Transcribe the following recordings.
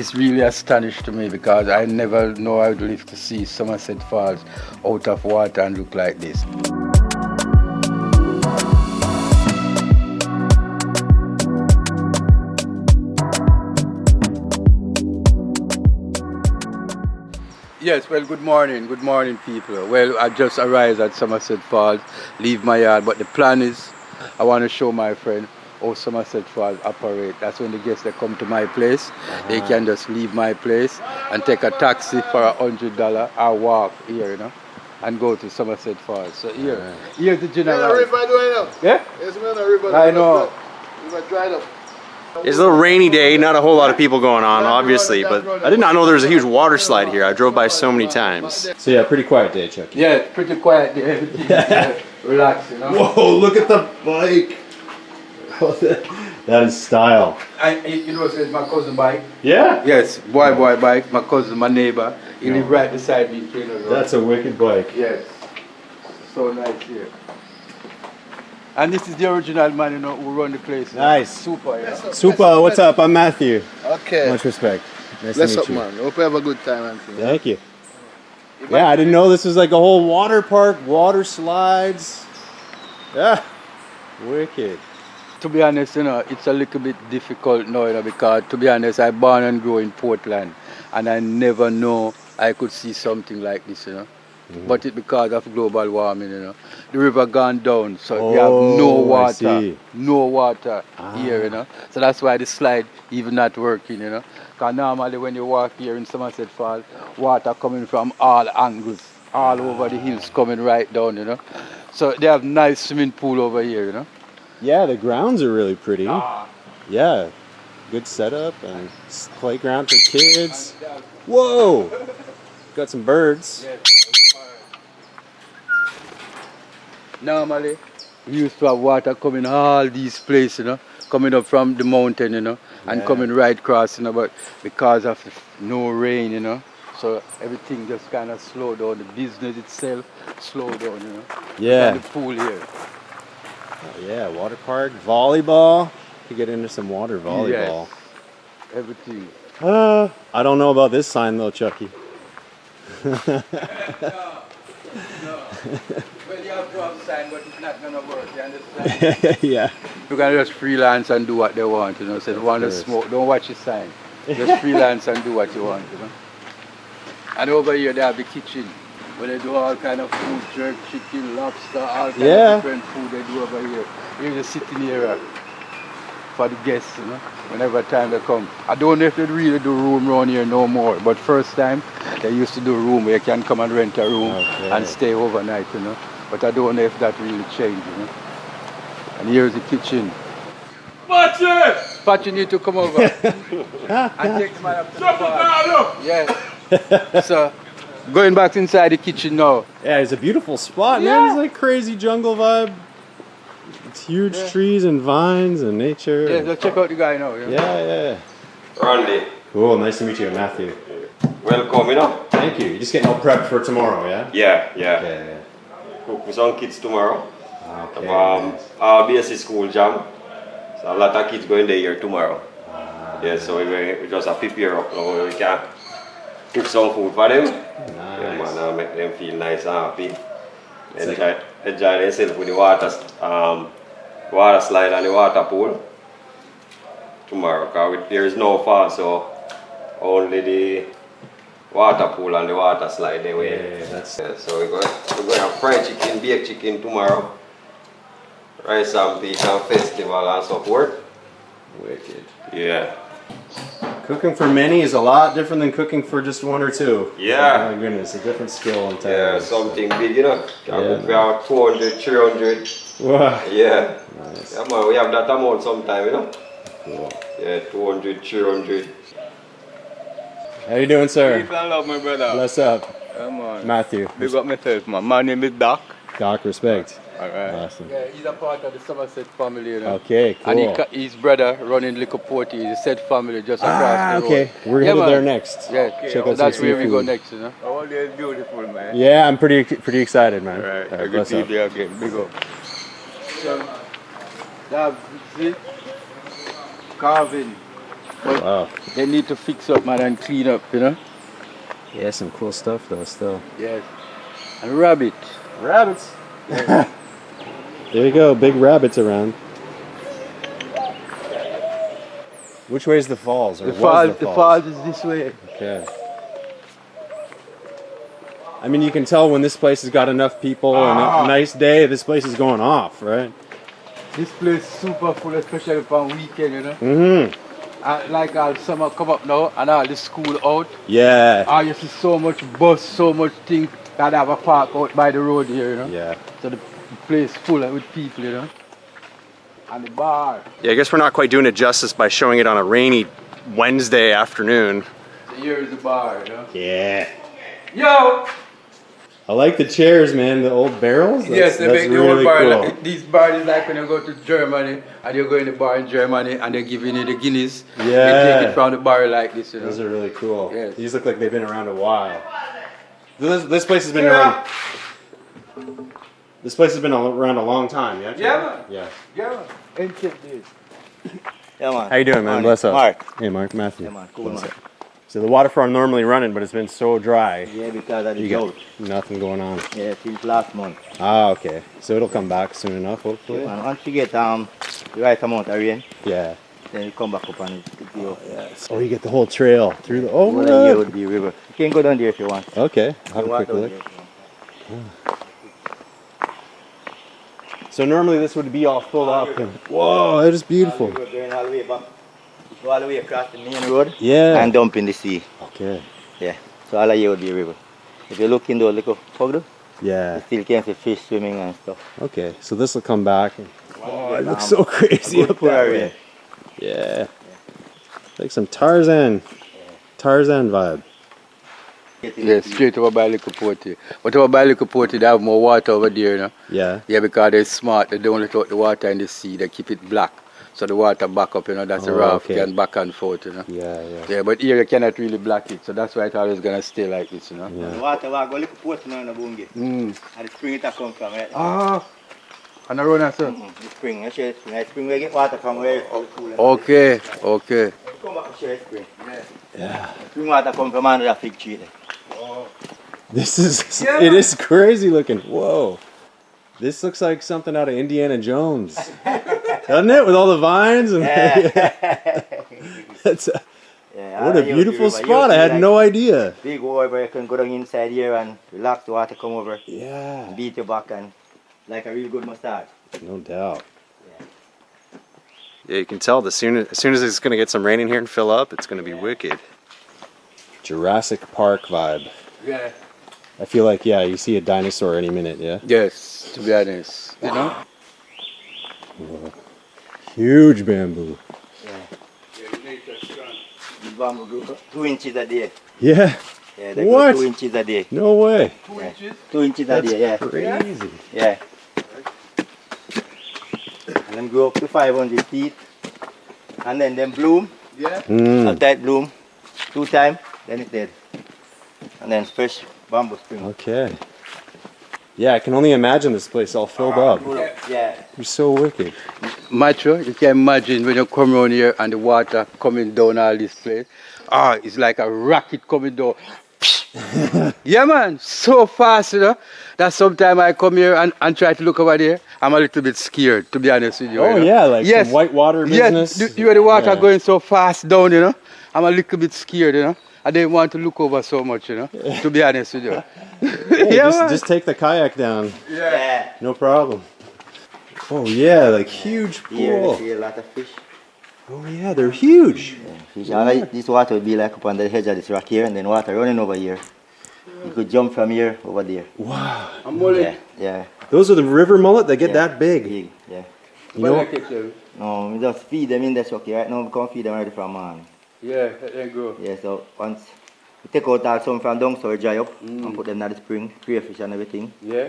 it's really astonished to me because I never know I would live to see Somerset Falls out of water and look like this. Yes, well, good morning people. Well, I just arrived at Somerset Falls, leave my yard, but the plan is I want to show my friend how Somerset Falls operate. That's when the guests they come to my place, they can just leave my place and take a taxi for $100 or walk here, you know, and go to Somerset Falls. So here's the general. Yeah? I know. It's a little rainy day, not a whole lot of people going on, obviously, but I did not know there was a huge water slide here. I drove by so many times. So yeah, pretty quiet day, Chucky. Yeah, pretty quiet day. Everything relax, you know. Whoa, look at the bike. That is style. You know, it's my cousin bike. Yeah? Yes, boy bike. My cousin, my neighbor. He live right beside me. That's a wicked bike. Yes. So nice here. And this is the original man, you know, who run the place. Nice. Super, yeah. Super, what's up? I'm Matthew. Okay. Much respect. Nice Bless to meet up, you. man. Hope you have a good time, Anthony. Thank you. Yeah, I didn't know this was like a whole water park, water slides. Yeah, wicked. To be honest, you know, it's a little bit difficult now, you know, because to be honest, I born and grew in Portland, and I never know I could see something like this, you know. But it's because of global warming, you know. The river gone down, so we have no water here, you know. So that's why the slide even not working, you know. Because normally when you walk here in Somerset Falls, water coming from all angles, all over the hills coming right down, you know. So they have nice swimming pool over here, you know. Yeah, the grounds are really pretty. Yeah, good setup and playground for kids. Whoa, got some birds. Normally, we used to have water coming all these places, you know, coming up from the mountain, you know, and coming right across, you know, but because of no rain, you know, so everything just kind of slowed down. The business itself slowed down, you know. Yeah. The pool here. Oh, yeah, water park, volleyball. Could get into some water volleyball. Yes. Everything. I don't know about this sign though, Chucky. No. Well, you have to have a sign, but it's not going to work, you understand? Yeah. You can just freelance and do what they want, you know. So if you want to smoke, don't watch your sign. Just freelance and do what you want, you know. And over here they have the kitchen, where they do all kind of food, jerk, chicken, lobster, all kind of different food they do over here. Here's the sitting area for the guests, you know, whenever time they come. I don't know if they really do room around here no more, but first time they used to do room where you can come and rent a room and stay overnight, you know. But I don't know if that really changed, you know. And here's the kitchen. But you need to come over and take the man up to the bar. Yeah. So, going back inside the kitchen now. Yeah, it's a beautiful spot, man. It's like crazy jungle vibe. It's huge trees and vines and nature. Yeah, let's check out the guy now. Yeah. Rodney. Cool, nice to meet you, Matthew. Welcome, you know. Thank you. You're just getting all prepped for tomorrow, yeah? Yeah. Cook with some kids tomorrow. Okay. BSc school jam. So a lot of kids going there here tomorrow. Yeah, so we just have to prepare up now. We can cook some food for them. Nice. Yeah, man, make them feel nice and happy. Enjoy themselves with the water slide and the water pool tomorrow. Because there is no fall, so only the water pool and the water slide they way. So we're going to have fried chicken, baked chicken tomorrow. Rice and peas and festival and so forth. Wicked. Yeah. Cooking for many is a lot different than cooking for just one or two. Yeah. Oh my goodness, a different skill and talent. Yeah, something big, you know. Cook for 200, 300. Wow. Yeah. Nice. Yeah, man, we have that amount sometime, you know. Cool. Yeah, 200, 300. How you doing, sir? Peace and love, my brother. Bless up. Come on. Matthew. Big up myself, man. My name is Doc. Doc, respect. Alright. Awesome. Yeah, he's a part of the Somerset family, you know. Okay, cool. And his brother running Liquor Porty, the said family just across the road. Okay. We're headed there next. Yeah, Check out that's some where we go seafood. next, you know. All is beautiful, man. Yeah, I'm pretty excited, man. Alright, Alright, good bless to see up. you again. Big up. So, now, see, carving But Wow. they need to fix up, man, and clean up, you know? Yeah, some cool stuff though still. Yes. And rabbit. Rabbits. There you go, big rabbits around. Which way is the falls? Or The was falls is this way. Okay. I mean, you can tell when this place has got enough people and a nice day, this place is going off, right? This place is super full, especially for weekend, you know? Mm-hmm. Like all summer come up now and all the school out. Yeah. You see so much bus, so much things that have a park out by the road here, you know? Yeah. So the place full with people, you know? And the bar. Yeah, I guess we're not quite doing it justice by showing it on a rainy Wednesday afternoon. So here is the bar, you know? Yeah. Yo! I like the chairs, man. The old barrels. Yes, they that's make the really old bar. cool. Like, these bars is like when you go to Germany and you go in the bar in Germany and they're giving you the Guinness. Yeah. They take it from the bar like this, you know? Those are really cool. Yes. These look like they've been around a while. This place has been around. This place has been around a long time, yeah? Yeah, man. Yeah. Yeah, man. Ancient days. Yeah, man. How you doing, man? Bless up. Mark. Hey, Mark. Matthew. Yeah, man. Cool, man. So the waterfront normally running, but it's been so dry. Yeah, because of the You drought. got nothing going on. Yeah, since last month. Ah, okay. So it'll come back soon enough, hopefully. And once you get the right amount of rain, Yeah. then you come back up and it be up. Yes. Oh, you get the whole trail through the. Oh, Over the year would be river. You can go down there if you want. okay. I'll have You a walk quick down look. there if you want. So normally this would be all full up. And, whoa, that is beautiful. You go going all the way back. Go all the way across the main road Yeah. and dump in the sea. Okay. Yeah. So all of here would be a river. If you look in those little puddles, Yeah. you still can see fish swimming and stuff. Okay. So this will come back. And, oh, it looks Um, so crazy good up for that a way. rain. Yeah. Like some Tarzan vibe. Yeah, straight over by Little Porty. But over by Little Porty, they have more water over there, you know? Yeah. Yeah, because they're smart. They don't let out the water in the sea. They keep it black. So the water back up, you know, that's a Oh, raft okay. and back and forth, you know? Yeah, yeah. Yeah, but here you cannot really black it. So that's why it's always going to stay like this, you know? Yeah. The water will go a little port now in the bungie. Mm. And the spring it a come from, right? Ah, and around that, sir? The spring, you share the spring. The spring we get water from where it's cool. Okay, okay. Come back to share the spring. Yeah. Spring water come from under the fig tree there. This is, Yeah. it is crazy looking. Whoa. This looks like something out of Indiana Jones. Doesn't it? With all the vines and That's Yeah, what a beautiful spot. I had no idea. Big wall where you can go down inside here and relax, the water come over, Yeah. beat your back and like a real good massage. No doubt. Yeah, you can tell as soon as it's going to get some rain in here and fill up, it's going to be wicked. Jurassic Park vibe. Yeah. I feel like, yeah, you see a dinosaur any minute, yeah? Yes, to be honest, you know? Whoa. Huge bamboo. The bamboo grew 2 inches a day. Yeah. Yeah, they What? grow 2 inches a day. No way. 2 inches? 2 inches a day, yeah. Crazy. Yeah. And then grow up to 500 feet. And then them bloom. Yeah. Mm. After it bloom 2 times, then it's dead. And then fresh bamboo spring. Okay. Yeah, I can only imagine this place all filled up. Yeah. You're so wicked. Macho, you can imagine when you come around here and the water coming down all this place. Ah, it's like a rocket coming down. Yeah, man, so fast, you know, that sometimes I come here and try to look over there. I'm a little bit scared, to be honest with you. Oh, you know? yeah, like Yes. some whitewater business. Yes, you hear the water Yeah. going so fast down, you know. I'm a little bit scared, you know. I didn't want to look over so much, you know, to be honest with you. Hey, Yeah, man. just take the kayak down. Yeah. No problem. Oh, yeah, like huge Here, you pool. see a lot of fish. Oh, yeah, they're huge. Fish. All right, this water would be like up on the edge of this rock here and then water running over here. You could jump from here over there. Wow. I'm mullet. Yeah, yeah. Those are the river mullet that get Yeah. that big. Big, yeah. You know, No, we just feed them in the truck. Right now we can't feed them already from morning. Yeah, let them go. Yeah, so once we take out all some from down so we dry up and put them in the spring, crayfish and everything. Yeah.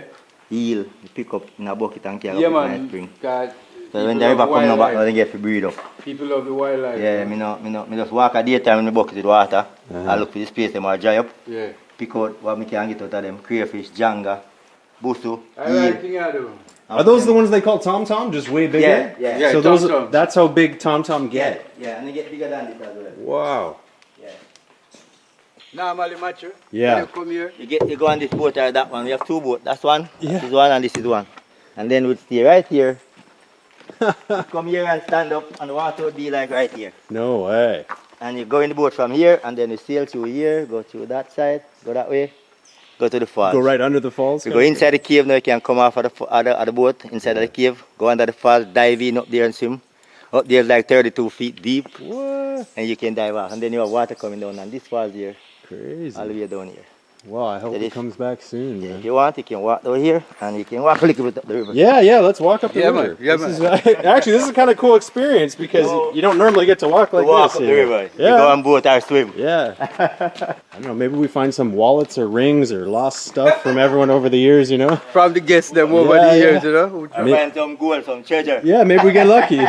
Eel, we pick up in a bucket and carry Yeah, up in the man. spring. God, So when the river come now back, now they get to breed up. people love the wildlife. Yeah, me just walk a daytime in the bucket with water. I look for the space them all dry up. Yeah. Pick out what me can get out of them. Crayfish, janga, busu, I eel. like thing I do. Are those the ones they call Tom Tom? Just way bigger? Yeah, yeah. Yeah, So Tom-Tom. those, that's how big Tom Tom Yeah, get. yeah, and they get bigger than this as well. Wow. Yeah. Normally, Matthew, Yeah. when you come here, You go on this boat or that one. We have two boats. That's one. Yeah. This is one and this is one. And then we'd stay right here. Come here and stand up, and the water would be like right here. No way. And you go in the boat from here, and then you sail through here, go through that side, go that way, go to the falls. Go right under the falls? You go inside the cave now. You can come off of the boat inside of the cave, go under the falls, dive in up there and swim. Up there is like 32 feet deep, What? and you can dive off. And then you have water coming down, and this falls here, Crazy. all the way down here. Wow, I hope That it is- comes back soon, If man. you want, you can walk down here, and you can walk a little bit up the river. Yeah, let's walk up the Yeah, river. man. Yeah, This is, actually, this is a kind of cool experience because you don't normally get to walk like walk this. up the here. river. Yeah. You go on boat or swim. Yeah. I don't know, maybe we find some wallets or rings or lost stuff from everyone over the years, you know? from the guests them over Yeah, the years, yeah. you know. Or Me- find some gold, some treasure. Yeah, maybe we get lucky.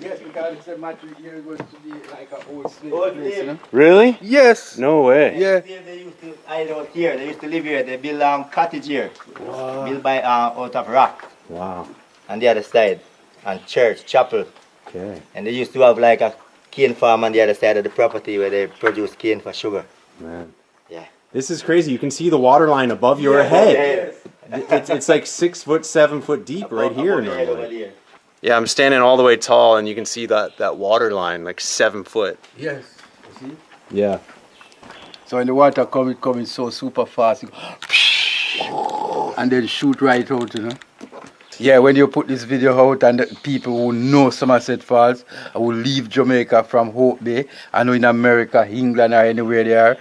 Yes, because it's a Matthew here was to be like an old slave Old place, slave. you know. Really? Yes. No way. Yeah. They used to hide out here. They used to live here. They build cottage here, built by out of rock Wow. on the other side, and church, chapel. Okay. And they used to have like a cane farm on the other side of the property where they produce cane for sugar. Man. Yeah. This is crazy. You can see the water line above your head. It's like 6 foot, 7 foot deep right here Above the head over normally. there. Yeah, I'm standing all the way tall and you can see that water line like 7 foot. Yes. You see? Yeah. So when the water coming so super fast, it go and then shoot right out, you know. Yeah, when you put this video out and the people who know Somerset Falls, who leave Jamaica from Hope Bay, I know in America, England or anywhere they are,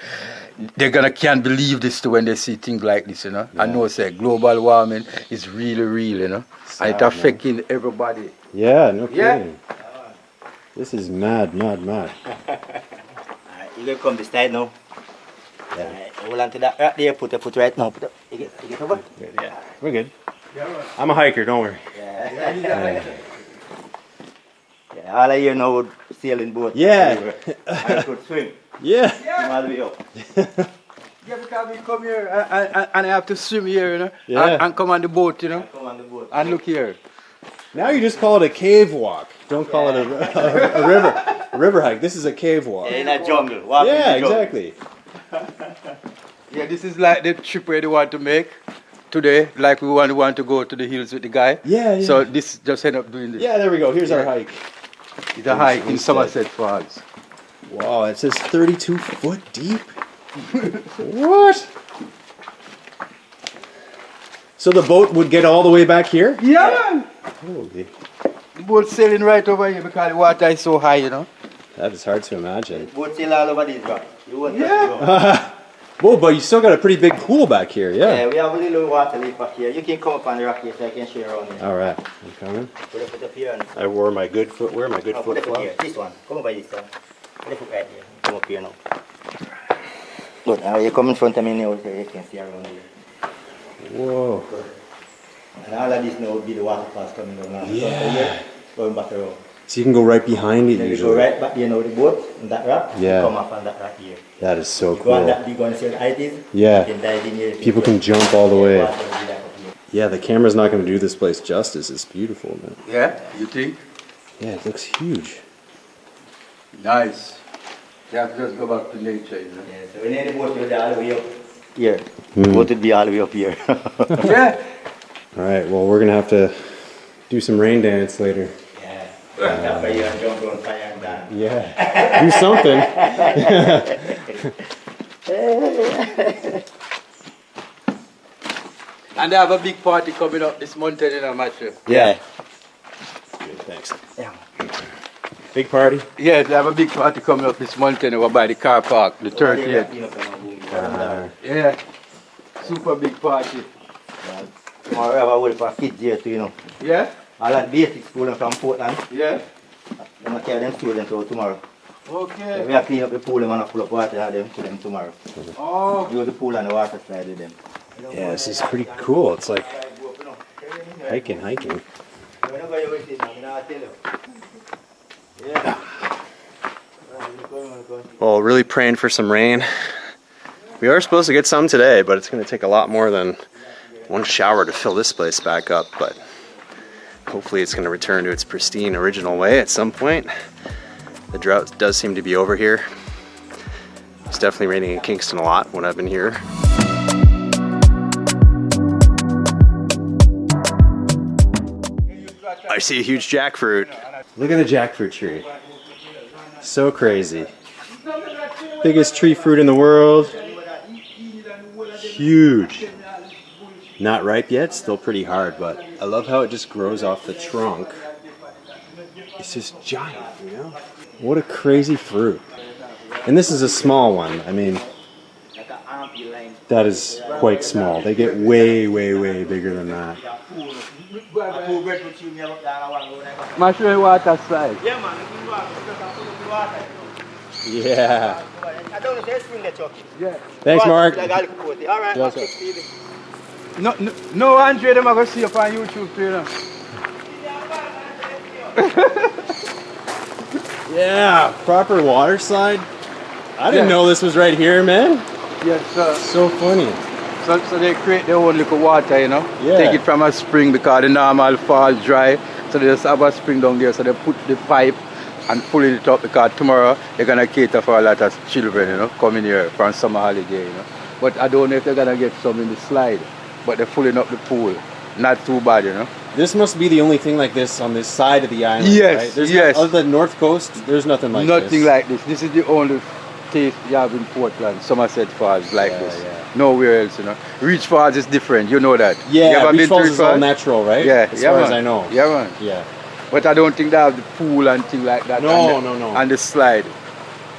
they're gonna can't believe this too when they see things like this, you know. I know say global warming is really real, you know. And it's affecting everybody. Yeah, no Yeah. kidding. This is mad. Alright, you gonna come this side now. Alright, hold on to that right there. Put the foot right now. You get over. Yeah, we're good. I'm a hiker, don't worry. Yeah, all I hear now would sailing boat. Yeah. I could swim. Yeah. Swim all the way up. Yeah, because we come here and I have to swim here, you know. Yeah. And come on the boat, you know. Come on the boat. And look here. Now you just call it a cave walk. Don't call it a river hike. This is a cave walk. Yeah, in a jungle. Walk in Yeah, the jungle. exactly. Yeah, this is like the trip where they want to make today. Like we want to go to the hills with the guy. Yeah. So this just end up doing this. Yeah, there we go. Here's our hike. It's a hike in Homestead. Somerset Falls. Wow, it says 32 foot deep. What? So the boat would get all the way back here? Yeah. Holy. The boat sailing right over here because the water is so high, you know. That is hard to imagine. Boat sail all over these rocks. You won't Yeah. touch the ground. Whoa, but you still got a pretty big pool back here, Yeah, yeah. we have a little water leak back here. You can come up on the rock here so I can show you around here. All right, I'm coming. Put a foot up here and I wore my good footwear, my good put foot a foot here. flop. This one. Come over this one. Put a foot right here. Come up here now. Good. Now you come in front of me now so you can see around here. Whoa. And all of this now will be the waterfalls coming down now. Yeah. So here, going back around. So you can go right behind it Then you go usually. right back here now the boat and that rock. Yeah. You come off on that rock here. That is so You go on cool. that big one, see what the height is? Yeah. You can dive in here. People can jump all the way. Water will be like up here. Yeah, the camera's not going to do this place justice. It's beautiful, man. Yeah, you think? Yeah, it looks huge. Nice. You have to just go back to nature, you know. Yeah, so when the boat will be all the way up here. Hmm. The boat would be all the way up here. Yeah. All right, well, we're going to have to do some rain dance later. Yeah. Jump for you and jump on fire and dance. Yeah. Do something. And they have a big party coming up this mountain in Amaroo. Yeah. Good, thanks. Yeah. Big party? Yeah, they have a big party coming up this mountain over by the car park, the 30th. Yeah. Super big party. Tomorrow we have a whole for kids here too, you know. Yeah? All that basic school from Portland. Yeah. I'm going to carry them students out tomorrow. Okay. We have clean up the pool and full of water have them to them tomorrow. Oh. Use the pool and the water slide with them. Yeah, this is pretty cool. It's like hiking. Whenever you visit, I'm going to tell you. Yeah. Well, really praying for some rain. We are supposed to get some today, but it's going to take a lot more than one shower to fill this place back up, but hopefully it's going to return to its pristine original way at some point. The drought does seem to be over here. It's definitely raining in Kingston a lot when I've been here. I see a huge jackfruit. Look at the jackfruit tree. So crazy. Biggest tree fruit in the world. Huge. Not ripe yet, still pretty hard, but I love how it just grows off the trunk. It's just giant, you know? What a crazy fruit. And this is a small one. I mean, that is quite small. They get way, way, way bigger than that. Mushroom Waterslide. Yeah, man. Yeah. I don't know if spring there, Chucky. Yeah. Thanks, Mark. All right. No, Andre, them are going to see up on YouTube too, you know. Yeah, proper water slide. I didn't know this was right here, man. Yes, sir. So funny. So they create their own little water, you know. Yeah. Take it from a spring because the normal fall dry. So they just have a spring down there. So they put the pipe and pulling it up because tomorrow they're going to cater for a lot of children, you know, coming here from summer holiday, you know. But I don't know if they're going to get some in the slide. But they're filling up the pool. Not too bad, you know. This must be the only thing like this on this side of the island, Yes, right? There's yes. other than North Coast, there's nothing like this. Nothing like this. This is the only taste you have in Portland, Somerset Falls like Yeah, this. yeah. Nowhere else, you know. Reach Falls is different, you know that. You Yeah, ever Beach been to Falls Reach is all natural, right? Yeah, as yeah, far man. as I know. Yeah, man. Yeah, But I don't think they have the pool and thing like that. No, and the, no. And the slide.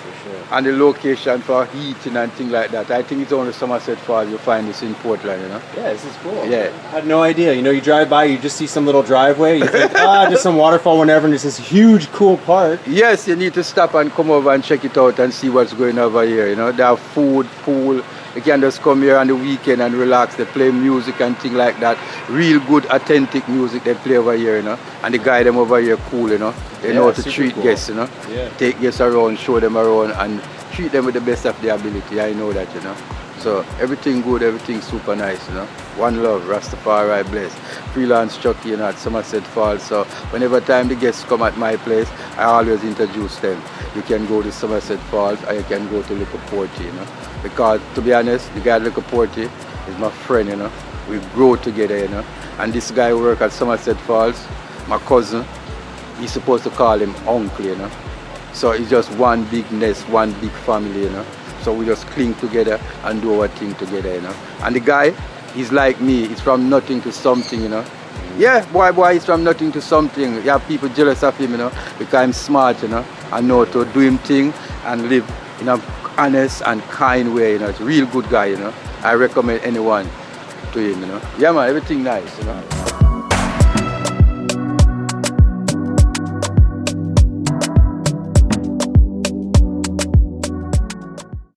for sure. And the location for heating and things like that. I think it's only Somerset Falls you find this in Portland, you know. Yeah, this is cool. Yeah. I had no idea. You know, you drive by, you just see some little driveway, you think, just some waterfall, whatever, and it's this huge, cool park. Yes, you need to stop and come over and check it out and see what's going over here, you know. They have food, pool. You can just come here on the weekend and relax. They play music and things like that. Real good, authentic music they play over here, you know. And the guy them over here cool, you know. They know how to super treat cool. guests, you know. Yeah. Take guests around, show them around, and treat them with the best of their ability. I know that, you know. So everything good, everything super nice, you know. One love, Rastafari bless. Freelance Chucky, you know, at Somerset Falls. So whenever time the guests come at my place, I always introduce them. You can go to Somerset Falls or you can go to Little Porty, you know. Because to be honest, the guy at Little Porty is my friend, you know. We grow together, you know. And this guy who work at Somerset Falls, my cousin, he's supposed to call him uncle, you know. So it's just one big nest, one big family, you know. So we just cling together and do our thing together, you know. And the guy, he's like me. He's from nothing to something, you know. Yeah, boy, he's from nothing to something. You have people jealous of him, you know, because I'm smart, you know. I know to do him thing and live in an honest and kind way, you know. It's a real good guy, you know. I recommend anyone to him, you know. Yeah, man, everything nice, you know.